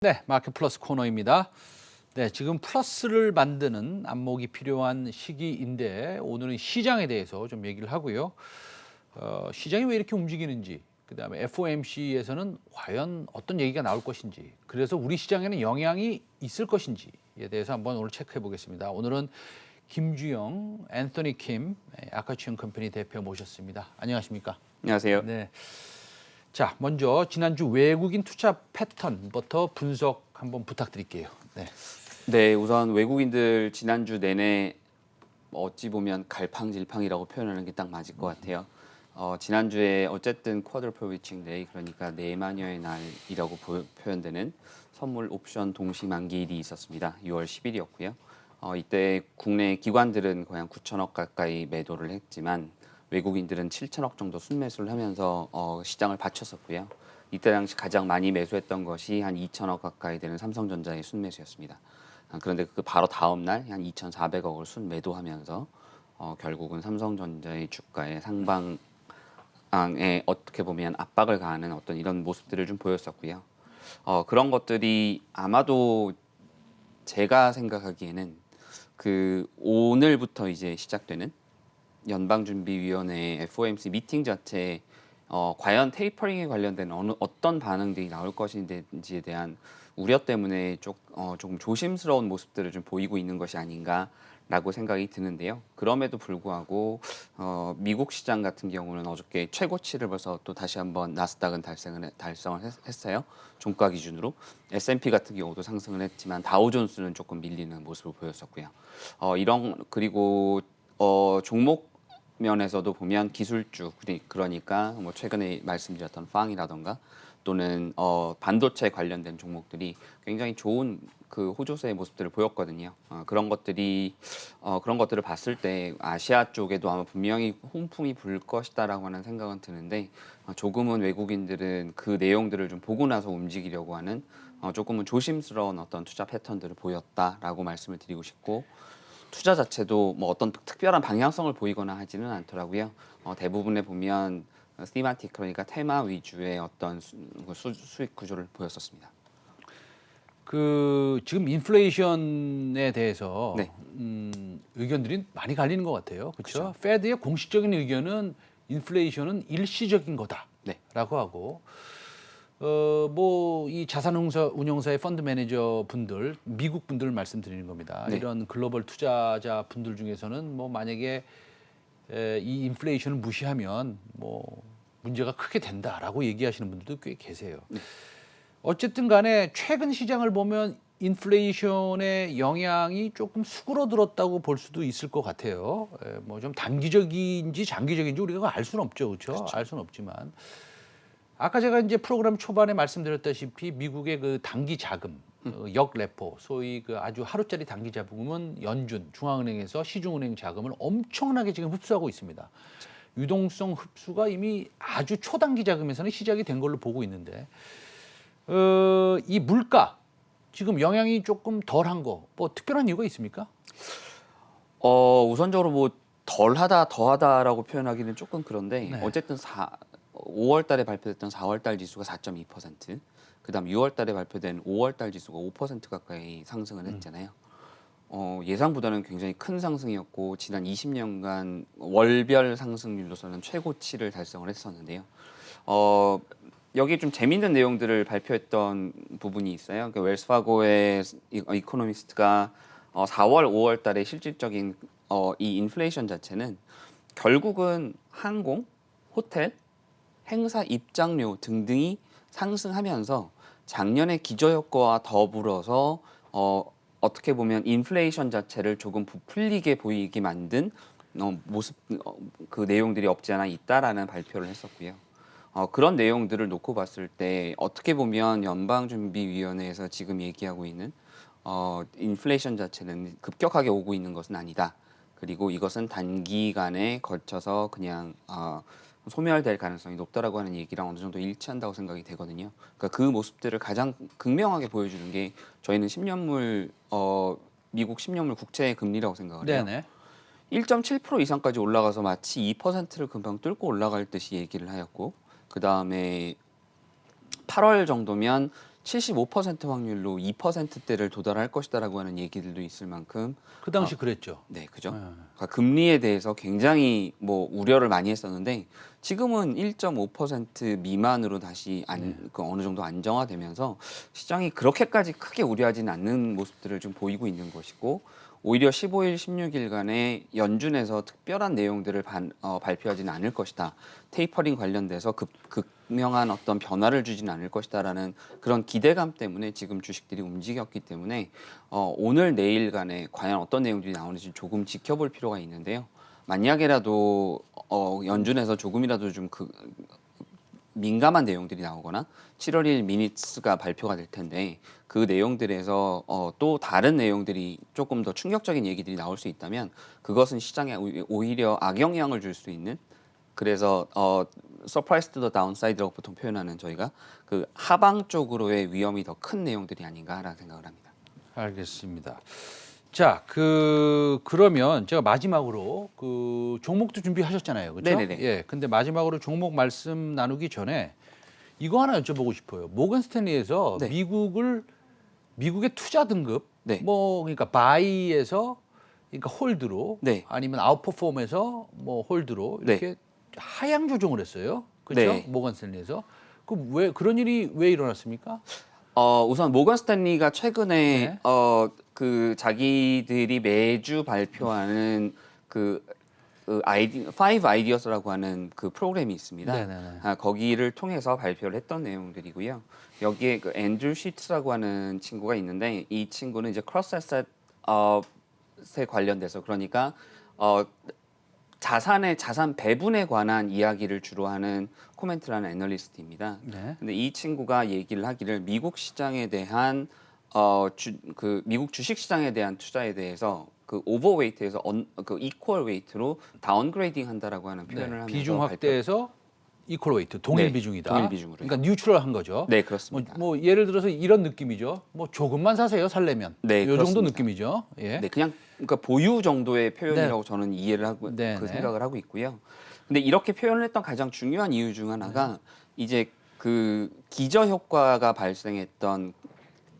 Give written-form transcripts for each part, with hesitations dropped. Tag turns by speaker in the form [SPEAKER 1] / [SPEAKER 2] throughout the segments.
[SPEAKER 1] 네, 마켓 플러스 코너입니다. 네, 지금 플러스를 만드는 안목이 필요한 시기인데 오늘은 시장에 대해서 좀 얘기를 하고요. 시장이 왜 이렇게 움직이는지, 그다음에 FOMC에서는 과연 어떤 얘기가 나올 것인지, 그래서 우리 시장에는 영향이 있을 것인지에 대해서 한번 오늘 체크해 보겠습니다. 오늘은 김주영, 앤서니 킴, 아카치언 컴퍼니 대표 모셨습니다. 안녕하십니까?
[SPEAKER 2] 안녕하세요.
[SPEAKER 1] 네. 자, 먼저 지난주 외국인 투자 패턴부터 분석 한번 부탁드릴게요. 네.
[SPEAKER 2] 네, 우선 외국인들 지난주 내내 어찌 보면 갈팡질팡이라고 표현하는 게 딱 맞을 것 같아요. 지난주에 어쨌든 쿼드러플 위칭 데이, 그러니까 네마녀의 날이라고 표현되는 선물 옵션 동시 만기일이 있었습니다. 6월 10일이었고요. 이때 국내 기관들은 거의 한 9천억 가까이 매도를 했지만 외국인들은 7천억 정도 순매수를 하면서 시장을 받쳤었고요. 이때 당시 가장 많이 매수했던 것이 한 2천억 가까이 되는 삼성전자의 순매수였습니다. 그런데 그 바로 다음 날 한 2,400억을 순매도하면서 결국은 삼성전자의 주가의 상방에 어떻게 보면 압박을 가하는 어떤 이런 모습들을 좀 보였었고요. 그런 것들이 아마도 제가 생각하기에는 그 오늘부터 이제 시작되는 연방준비위원회 FOMC 미팅 자체에 과연 테이퍼링에 관련된 어떤 반응들이 나올 것인지에 대한 우려 때문에 조금 조심스러운 모습들을 좀 보이고 있는 것이 아닌가라고 생각이 드는데요. 그럼에도 불구하고 미국 시장 같은 경우는 어저께 최고치를 벌써 또 다시 한번 나스닥은 달성을 했어요. 종가 기준으로. S&P 같은 경우도 상승을 했지만 다우존스는 조금 밀리는 모습을 보였었고요. 그리고 종목 면에서도 보면 기술주, 그러니까 뭐 최근에 말씀드렸던 팡이라던가 또는 반도체 관련된 종목들이 굉장히 좋은 그 호조세의 모습들을 보였거든요. 그런 것들을 봤을 때 아시아 쪽에도 아마 분명히 훈풍이 불 것이다라고 하는 생각은 드는데 조금은 외국인들은 그 내용들을 좀 보고 나서 움직이려고 하는 조금은 조심스러운 어떤 투자 패턴들을 보였다라고 말씀을 드리고 싶고, 투자 자체도 뭐 어떤 특별한 방향성을 보이거나 하지는 않더라고요. 대부분에 보면 시마틱, 그러니까 테마 위주의 어떤 수익 구조를 보였었습니다.
[SPEAKER 1] 그 지금 인플레이션에 대해서
[SPEAKER 2] 네,
[SPEAKER 1] 의견들이 많이 갈리는 것 같아요. 그렇죠?
[SPEAKER 2] 그렇죠.
[SPEAKER 1] 페드의 공식적인 의견은 인플레이션은 일시적인
[SPEAKER 2] 네,
[SPEAKER 1] 거다라고 하고 뭐 이 운용사의 펀드 매니저 분들, 미국 분들을 말씀드리는 겁니다.
[SPEAKER 2] 네,
[SPEAKER 1] 이런 글로벌 투자자 분들 중에서는 뭐 만약에 이 인플레이션을 무시하면 뭐 문제가 크게 된다라고 얘기하시는 분들도 꽤 계세요.
[SPEAKER 2] 네.
[SPEAKER 1] 어쨌든 간에 최근 시장을 보면 인플레이션의 영향이 조금 수그러들었다고 볼 수도 있을 것 같아요. 뭐 좀 단기적인지 장기적인지 우리가 알 수는 없죠. 그렇죠?
[SPEAKER 2] 그렇죠.
[SPEAKER 1] 알 수는 없지만 아까 제가 이제 프로그램 초반에 말씀드렸다시피 미국의 그 단기 자금, 역레포, 소위 그 아주 하루짜리 단기 자금은 연준, 중앙은행에서 시중은행 자금을 엄청나게 지금 흡수하고 있습니다. 유동성 흡수가 이미 아주 초단기 자금에서는 시작이 된 걸로 보고 있는데, 이 물가 지금 영향이 조금 덜한 거, 뭐 특별한 이유가 있습니까?
[SPEAKER 2] 우선적으로 뭐 덜하다, 더하다라고 표현하기는 조금 그런데
[SPEAKER 1] 네.
[SPEAKER 2] 어쨌든 5월 달에 발표됐던 4월 달 지수가 4.2%, 그다음 6월 달에 발표된 5월 달 지수가 5% 가까이 상승을 했잖아요. 예상보다는 굉장히 큰 상승이었고 지난 20년간 월별 상승률로서는 최고치를 달성을 했었는데요. 여기 좀 재미있는 내용들을 발표했던 부분이 있어요. 그 웰스파고의 이코노미스트가 4월, 5월 달에 실질적인 이 인플레이션 자체는 결국은 항공, 호텔, 행사 입장료 등등이 상승하면서 작년의 기저효과와 더불어서 어떻게 보면 인플레이션 자체를 조금 부풀리게 보이게 만든 그 내용들이 없지 않아 있다라는 발표를 했었고요. 그런 내용들을 놓고 봤을 때 어떻게 보면 연방준비위원회에서 지금 얘기하고 있는 인플레이션 자체는 급격하게 오고 있는 것은 아니다. 그리고 이것은 단기간에 걸쳐서 그냥 소멸될 가능성이 높다라고 하는 얘기랑 어느 정도 일치한다고 생각이 되거든요. 그러니까 그 모습들을 가장 극명하게 보여주는 게 저희는 미국 10년물 국채 금리라고 생각을 해요.
[SPEAKER 1] 네네.
[SPEAKER 2] 1.7% 이상까지 올라가서 마치 2%를 금방 뚫고 올라갈 듯이 얘기를 하였고, 그 다음에 8월 정도면 75% 확률로 2%대를 도달할 것이다라고 하는 얘기들도 있을 만큼
[SPEAKER 1] 그 당시 그랬죠.
[SPEAKER 2] 네, 그죠.
[SPEAKER 1] 네.
[SPEAKER 2] 그러니까 금리에 대해서 굉장히 뭐 우려를 많이 했었는데 지금은 1.5% 미만으로 다시 그 어느 정도 안정화되면서 시장이 그렇게까지 크게 우려하지는 않는 모습들을 좀 보이고 있는 것이고 오히려 15일, 16일간의 연준에서 특별한 내용들을 발표하지는 않을 것이다. 테이퍼링 관련돼서 극명한 어떤 변화를 주지는 않을 것이다라는 그런 기대감 때문에 지금 주식들이 움직였기 때문에 오늘 내일간에 과연 어떤 내용들이 나오는지 조금 지켜볼 필요가 있는데요. 만약에라도 연준에서 조금이라도 좀 민감한 내용들이 나오거나 7월 1일 미니츠가 발표가 될 텐데 그 내용들에서 또 다른 내용들이 조금 더 충격적인 얘기들이 나올 수 있다면 그것은 시장에 오히려 악영향을 줄 수 있는 그래서 surprise to the downside라고 보통 표현하는 저희가 그 하방 쪽으로의 위험이 더 큰 내용들이 아닌가라는 생각을 합니다.
[SPEAKER 1] 알겠습니다. 자, 그러면 제가 마지막으로 그 종목도 준비하셨잖아요. 그렇죠?
[SPEAKER 2] 네네네.
[SPEAKER 1] 예. 근데 마지막으로 종목 말씀 나누기 전에 이거 하나 여쭤보고 싶어요. 모건 스탠리에서
[SPEAKER 2] 네.
[SPEAKER 1] 미국의 투자 등급
[SPEAKER 2] 네.
[SPEAKER 1] 뭐 그러니까 바이에서 그러니까 홀드로
[SPEAKER 2] 네.
[SPEAKER 1] 아니면 아웃퍼폼에서 뭐 홀드로 이렇게 하향 조정을 했어요. 그렇죠?
[SPEAKER 2] 네.
[SPEAKER 1] 모건 스탠리에서. 그 왜 그런 일이 왜 일어났습니까?
[SPEAKER 2] 우선 모건 스탠리가 최근에
[SPEAKER 1] 네.
[SPEAKER 2] 그 자기들이 매주 발표하는 Five Ideas라고 하는 그 프로그램이 있습니다.
[SPEAKER 1] 네네네.
[SPEAKER 2] 거기를 통해서 발표를 했던 내용들이고요. 여기에 그 앤드류 시트라고 하는 친구가 있는데 이 친구는 이제 크로스 애셋에 관련돼서 그러니까 자산 배분에 관한 이야기를 주로 하는 코멘트라는 애널리스트입니다.
[SPEAKER 1] 네.
[SPEAKER 2] 근데 이 친구가 얘기를 하기를 미국 시장에 대한 미국 주식 시장에 대한 투자에 대해서 그 오버웨이트에서 그 이퀄 웨이트로 다운그레이딩 한다라고 하는 표현을 하면서
[SPEAKER 1] 비중 확대해서 이퀄 웨이트 동일
[SPEAKER 2] 네,
[SPEAKER 1] 비중이다.
[SPEAKER 2] 동일 비중으로요.
[SPEAKER 1] 그러니까 뉴트럴한 거죠.
[SPEAKER 2] 네, 그렇습니다.
[SPEAKER 1] 뭐 예를 들어서 이런 느낌이죠. 뭐 조금만 사세요 살려면.
[SPEAKER 2] 네,
[SPEAKER 1] 이 정도
[SPEAKER 2] 그렇습니다.
[SPEAKER 1] 느낌이죠. 예.
[SPEAKER 2] 네, 그냥 그러니까 보유 정도의 표현이라고 저는 이해를 하고
[SPEAKER 1] 네,
[SPEAKER 2] 그
[SPEAKER 1] 네.
[SPEAKER 2] 생각을 하고 있고요. 근데 이렇게 표현을 했던 가장 중요한 이유 중 하나가 이제 그 기저 효과가 발생했던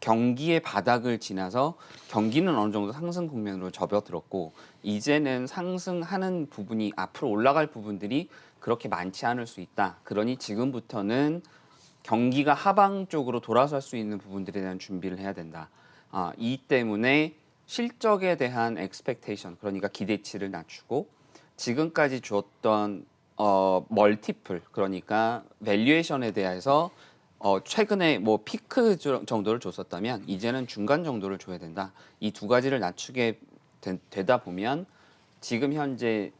[SPEAKER 2] 경기의 바닥을 지나서 경기는 어느 정도 상승 국면으로 접어들었고 이제는 상승하는 부분이 앞으로 올라갈 부분들이 그렇게 많지 않을 수 있다. 그러니 지금부터는 경기가 하방 쪽으로 돌아설 수 있는 부분들에 대한 준비를 해야 된다. 이 때문에 실적에 대한 expectation, 그러니까 기대치를 낮추고 지금까지 주었던 멀티플, 그러니까 밸류에이션에 대해서 최근에 뭐 피크 정도를 줬었다면 이제는 중간 정도를 줘야 된다. 이 두 가지를 낮추게 되다 보면 지금 현재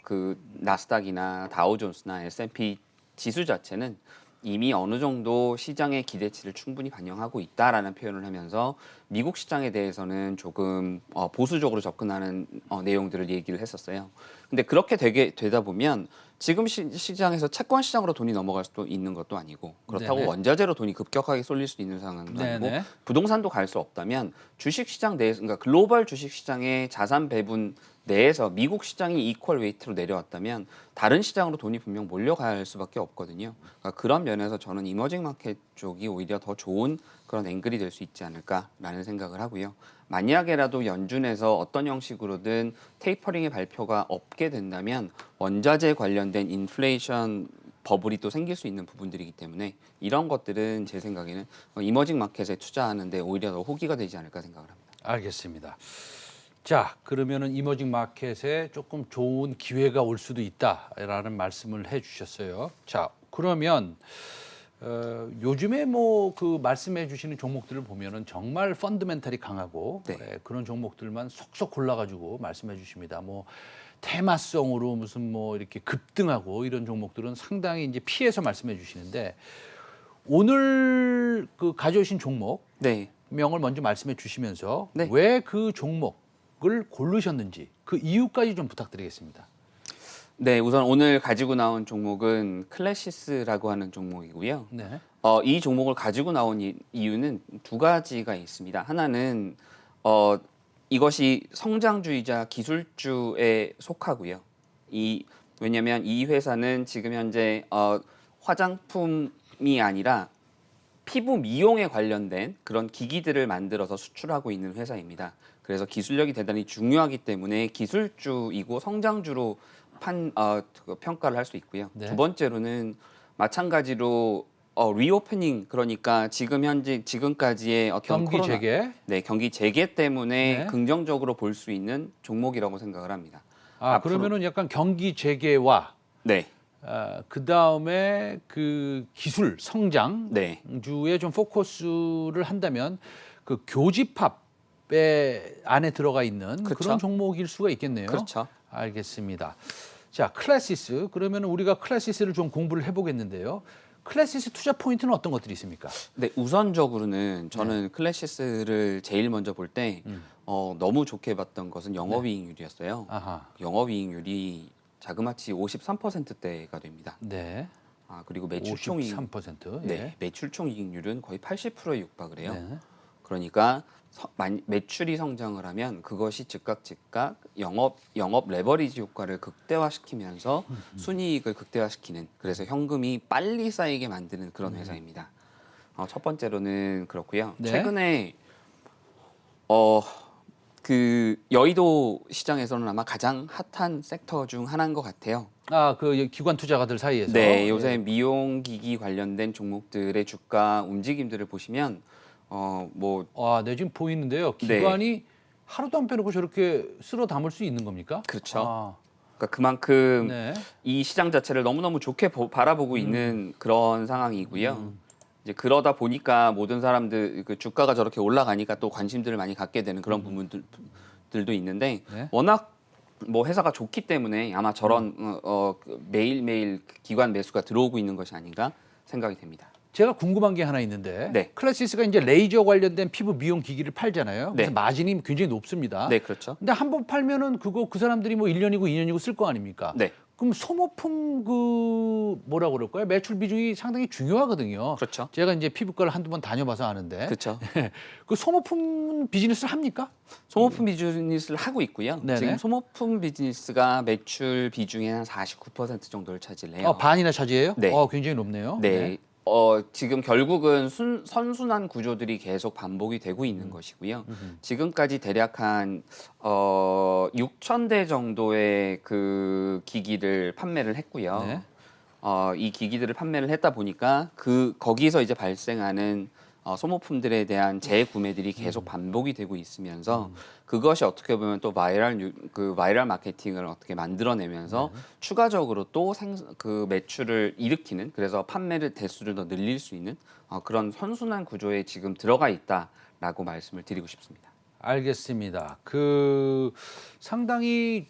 [SPEAKER 2] 그 나스닥이나 다우존스나 S&P 지수 자체는 이미 어느 정도 시장의 기대치를 충분히 반영하고 있다라는 표현을 하면서 미국 시장에 대해서는 조금 보수적으로 접근하는 내용들을 얘기를 했었어요. 근데 그렇게 되다 보면 지금 시장에서 채권 시장으로 돈이 넘어갈 수도 있는 것도 아니고 그렇다고
[SPEAKER 1] 네네.
[SPEAKER 2] 원자재로 돈이 급격하게 쏠릴 수 있는 상황도 아니고
[SPEAKER 1] 네네.
[SPEAKER 2] 부동산도 갈 수 없다면 주식 시장 내에서 그러니까 글로벌 주식 시장의 자산 배분 내에서 미국 시장이 이퀄 웨이트로 내려왔다면 다른 시장으로 돈이 분명 몰려갈 수밖에 없거든요. 그러니까 그런 면에서 저는 이머징 마켓 쪽이 오히려 더 좋은 그런 앵글이 될 수 있지 않을까라는 생각을 하고요. 만약에라도 연준에서 어떤 형식으로든 테이퍼링의 발표가 없게 된다면 원자재 관련된 인플레이션 버블이 또 생길 수 있는 부분들이기 때문에 이런 것들은 제 생각에는 이머징 마켓에 투자하는데 오히려 더 호기가 되지 않을까 생각을 합니다.
[SPEAKER 1] 알겠습니다. 자, 그러면은 이머징 마켓에 조금 좋은 기회가 올 수도 있다라는 말씀을 해주셨어요. 자, 그러면 요즘에 뭐 그 말씀해 주시는 종목들을 보면은 정말 펀드멘탈이 강하고
[SPEAKER 2] 네.
[SPEAKER 1] 그런 종목들만 속속 골라가지고 말씀해 주십니다. 뭐 테마성으로 무슨 뭐 이렇게 급등하고 이런 종목들은 상당히 이제 피해서 말씀해 주시는데 오늘 그 가져오신 종목
[SPEAKER 2] 네.
[SPEAKER 1] 명을 먼저 말씀해 주시면서
[SPEAKER 2] 네.
[SPEAKER 1] 왜 그 종목을 고르셨는지 그 이유까지 좀 부탁드리겠습니다.
[SPEAKER 2] 네, 우선 오늘 가지고 나온 종목은 클래시스라고 하는 종목이고요.
[SPEAKER 1] 네.
[SPEAKER 2] 이 종목을 가지고 나온 이유는 두 가지가 있습니다. 하나는 이것이 성장주이자 기술주에 속하고요. 왜냐하면 이 회사는 지금 현재 화장품이 아니라 피부 미용에 관련된 그런 기기들을 만들어서 수출하고 있는 회사입니다. 그래서 기술력이 대단히 중요하기 때문에 기술주이고 성장주로 평가를 할 수 있고요.
[SPEAKER 1] 네.
[SPEAKER 2] 두 번째로는 마찬가지로 리오프닝, 그러니까 지금까지의 어떤
[SPEAKER 1] 경기 재개.
[SPEAKER 2] 네, 경기 재개 때문에
[SPEAKER 1] 네.
[SPEAKER 2] 긍정적으로 볼 수 있는 종목이라고 생각을 합니다.
[SPEAKER 1] 아,
[SPEAKER 2] 앞으로-
[SPEAKER 1] 그러면은 약간 경기 재개와
[SPEAKER 2] 네,
[SPEAKER 1] 그 다음에 그 기술 성장주에
[SPEAKER 2] 네,
[SPEAKER 1] 좀 포커스를 한다면 그 교집합의 안에 들어가 있는
[SPEAKER 2] 그렇죠.
[SPEAKER 1] 그런 종목일 수가 있겠네요.
[SPEAKER 2] 그렇죠.
[SPEAKER 1] 알겠습니다. 자, 클래시스. 그러면 우리가 클래시스를 좀 공부를 해보겠는데요. 클래시스 투자 포인트는 어떤 것들이 있습니까?
[SPEAKER 2] 네, 우선적으로는 저는 클래시스를 제일 먼저 볼 때 너무 좋게 봤던 것은 영업이익률이었어요.
[SPEAKER 1] 아하.
[SPEAKER 2] 영업이익률이 자그마치 53%대가 됩니다.
[SPEAKER 1] 네.
[SPEAKER 2] 그리고 매출총이익
[SPEAKER 1] 53%.
[SPEAKER 2] 네,
[SPEAKER 1] 예.
[SPEAKER 2] 매출총이익률은 거의 80%에 육박을 해요.
[SPEAKER 1] 네.
[SPEAKER 2] 그러니까 매출이 성장을 하면 그것이 즉각 영업 레버리지 효과를 극대화시키면서 순이익을 극대화시키는, 그래서 현금이 빨리 쌓이게 만드는 그런 회사입니다. 첫 번째로는 그렇고요.
[SPEAKER 1] 네.
[SPEAKER 2] 최근에 그 여의도 시장에서는 아마 가장 핫한 섹터 중 하나인 것 같아요.
[SPEAKER 1] 아, 그 기관 투자가들 사이에서.
[SPEAKER 2] 네, 요새
[SPEAKER 1] 예.
[SPEAKER 2] 미용기기 관련된 종목들의 주가 움직임들을 보시면
[SPEAKER 1] 아, 네, 지금 보이는데요.
[SPEAKER 2] 네.
[SPEAKER 1] 기관이 하루도 안 빼놓고 저렇게 쓸어 담을 수 있는 겁니까?
[SPEAKER 2] 그렇죠.
[SPEAKER 1] 아,
[SPEAKER 2] 그러니까 그만큼
[SPEAKER 1] 네.
[SPEAKER 2] 이 시장 자체를 너무너무 좋게 바라보고 있는 그런 상황이고요. 이제 그러다 보니까 모든 사람들 그 주가가 저렇게 올라가니까 또 관심들을 많이 갖게 되는 그런 부분들도 있는데
[SPEAKER 1] 네.
[SPEAKER 2] 워낙 회사가 좋기 때문에 아마 저런 매일매일 기관 매수가 들어오고 있는 것이 아닌가 생각이 됩니다.
[SPEAKER 1] 제가 궁금한 게 하나 있는데
[SPEAKER 2] 네.
[SPEAKER 1] 클래시스가 이제 레이저 관련된 피부 미용 기기를 팔잖아요. 그래서
[SPEAKER 2] 네.
[SPEAKER 1] 마진이 굉장히 높습니다.
[SPEAKER 2] 네, 그렇죠.
[SPEAKER 1] 근데 한 번 팔면은 그 사람들이 뭐 1년이고 2년이고 쓸 거 아닙니까?
[SPEAKER 2] 네,
[SPEAKER 1] 그럼 소모품 그 뭐라 그럴까요? 매출 비중이 상당히 중요하거든요.
[SPEAKER 2] 그렇죠.
[SPEAKER 1] 제가 이제 피부과를 한두 번 다녀봐서 아는데
[SPEAKER 2] 그렇죠.
[SPEAKER 1] 그 소모품 비즈니스를 합니까?
[SPEAKER 2] 소모품 비즈니스를 하고 있고요.
[SPEAKER 1] 네네.
[SPEAKER 2] 지금 소모품 비즈니스가 매출 비중의 한 49% 정도를 차지해요.
[SPEAKER 1] 반이나 차지해요?
[SPEAKER 2] 네.
[SPEAKER 1] 굉장히 높네요.
[SPEAKER 2] 네. 지금 결국은 선순환 구조들이 계속 반복이 되고 있는 것이고요. 지금까지 대략 한 6,000대 정도의 그 기기를 판매를 했고요.
[SPEAKER 1] 네.
[SPEAKER 2] 이 기기들을 판매를 했다 보니까 거기서 이제 발생하는 소모품들에 대한 재구매들이 계속 반복이 되고 있으면서 그것이 어떻게 보면 또 바이럴 마케팅을 어떻게 만들어내면서 추가적으로 또 그 매출을 일으키는, 그래서 판매를 대수를 더 늘릴 수 있는 그런 선순환 구조에 지금 들어가 있다라고 말씀을 드리고 싶습니다.
[SPEAKER 1] 알겠습니다. 상당히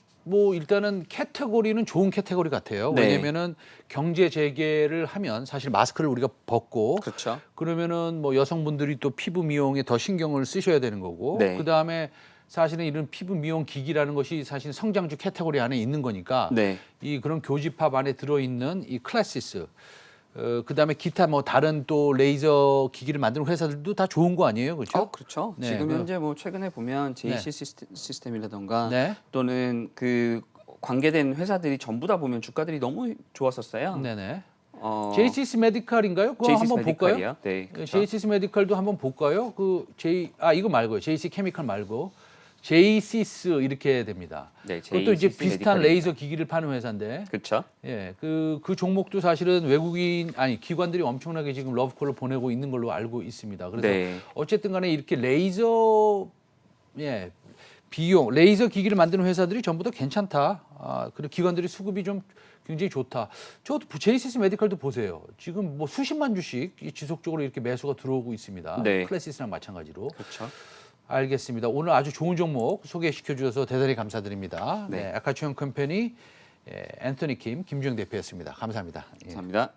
[SPEAKER 1] 일단은 캐테고리는 좋은 캐테고리 같아요.
[SPEAKER 2] 네.
[SPEAKER 1] 왜냐면은 경제 재개를 하면 사실 마스크를 우리가 벗고
[SPEAKER 2] 그렇죠.
[SPEAKER 1] 그러면은 여성분들이 또 피부 미용에 더 신경을 쓰셔야 되는 거고
[SPEAKER 2] 네.
[SPEAKER 1] 그다음에 사실은 이런 피부 미용 기기라는 것이 사실 성장주 캐테고리 안에 있는 거니까
[SPEAKER 2] 네.
[SPEAKER 1] 그런 교집합 안에 들어있는 이 클래시스 그다음에 기타 다른 또 레이저 기기를 만드는 회사들도 다 좋은 거 아니에요, 그렇죠?
[SPEAKER 2] 그렇죠.
[SPEAKER 1] 네,
[SPEAKER 2] 지금 현재 최근에 보면 JC 시스템이라던가
[SPEAKER 1] 네.
[SPEAKER 2] 또는 그 관계된 회사들이 전부 다 보면 주가들이 너무 좋았었어요.
[SPEAKER 1] 네네.
[SPEAKER 2] 어,
[SPEAKER 1] JCC 메디칼인가요? 그거
[SPEAKER 2] JCC
[SPEAKER 1] 한번 볼까요?
[SPEAKER 2] 메디칼이요. 네, 그렇죠.
[SPEAKER 1] JCC 메디칼도 한번 볼까요? 이거 말고요. JC 케미칼 말고 JCS 이렇게 됩니다.
[SPEAKER 2] 네,
[SPEAKER 1] 그것도 이제
[SPEAKER 2] JCC
[SPEAKER 1] 비슷한
[SPEAKER 2] 메디칼입니다.
[SPEAKER 1] 레이저 기기를 파는 회사인데,
[SPEAKER 2] 그렇죠.
[SPEAKER 1] 예, 그 종목도 사실은 기관들이 엄청나게 지금 러브콜을 보내고 있는 걸로 알고 있습니다. 그래서
[SPEAKER 2] 네.
[SPEAKER 1] 어쨌든간에 이렇게 레이저 레이저 기기를 만드는 회사들이 전부 다 괜찮다. 그리고 기관들이 수급이 좀 굉장히 좋다. 저도 JCC 메디칼도 보세요. 지금 수십만 주씩 지속적으로 이렇게 매수가 들어오고 있습니다.
[SPEAKER 2] 네.
[SPEAKER 1] 클래시스랑 마찬가지로.
[SPEAKER 2] 그렇죠.
[SPEAKER 1] 알겠습니다. 오늘 아주 좋은 종목 소개시켜 주셔서 대단히 감사드립니다.
[SPEAKER 2] 네.
[SPEAKER 1] 아카추형 컴퍼니 앤토니 김주영 대표였습니다. 감사합니다. 예.
[SPEAKER 2] 감사합니다.